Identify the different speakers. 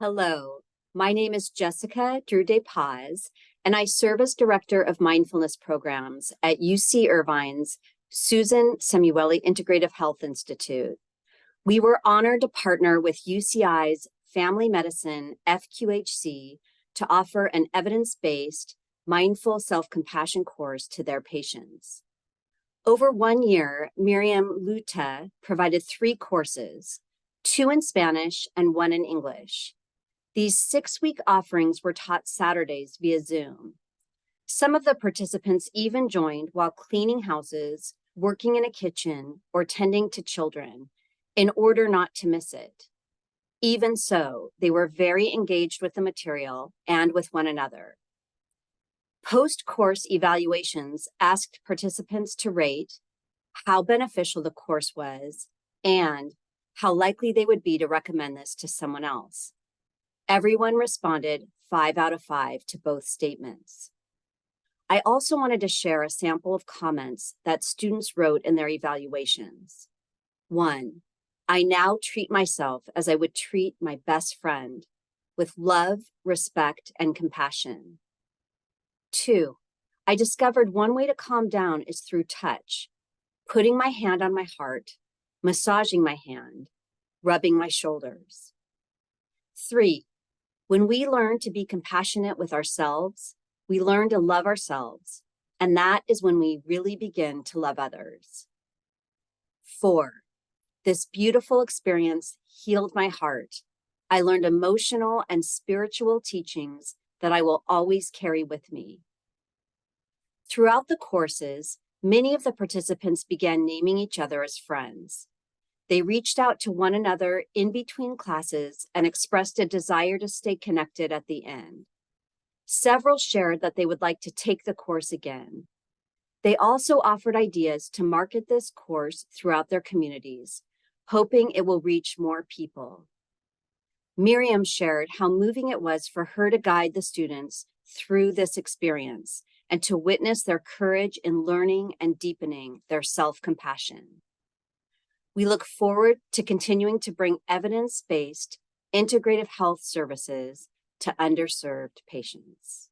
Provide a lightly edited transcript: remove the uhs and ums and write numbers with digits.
Speaker 1: Hello, my name is Jessica Drew de Paz, and I serve as Director of Mindfulness Programs at UC Irvine's Susan Samueli Integrative Health Institute. We were honored to partner with UCI's Family Medicine FQHC to offer an evidence-based, mindful self-compassion course to their patients. Over 1 year, Mirjam Luthe provided 3 courses, 2 in Spanish and 1 in English. These 6-week offerings were taught Saturdays via Zoom. Some of the participants even joined while cleaning houses, working in a kitchen, or tending to children in order not to miss it. Even so, they were very engaged with the material and with one another. Post-course evaluations asked participants to rate how beneficial the course was and how likely they would be to recommend this to someone else. Everyone responded 5 out of 5 to both statements. I also wanted to share a sample of comments that students wrote in their evaluations. 1, I now treat myself as I would treat my best friend, with love, respect, and compassion. 2, I discovered one way to calm down is through touch, putting my hand on my heart, massaging my hand, rubbing my shoulders. 3, when we learn to be compassionate with ourselves, we learn to love ourselves, and that is when we really begin to love others. 4, this beautiful experience healed my heart. I learned emotional and spiritual teachings that I will always carry with me. Throughout the courses, many of the participants began naming each other as friends. They reached out to one another in between classes and expressed a desire to stay connected at the end. Several shared that they would like to take the course again. They also offered ideas to market this course throughout their communities, hoping it will reach more people. Mirjam shared how moving it was for her to guide the students through this experience and to witness their courage in learning and deepening their self-compassion. We look forward to continuing to bring evidence-based integrative health services to underserved patients.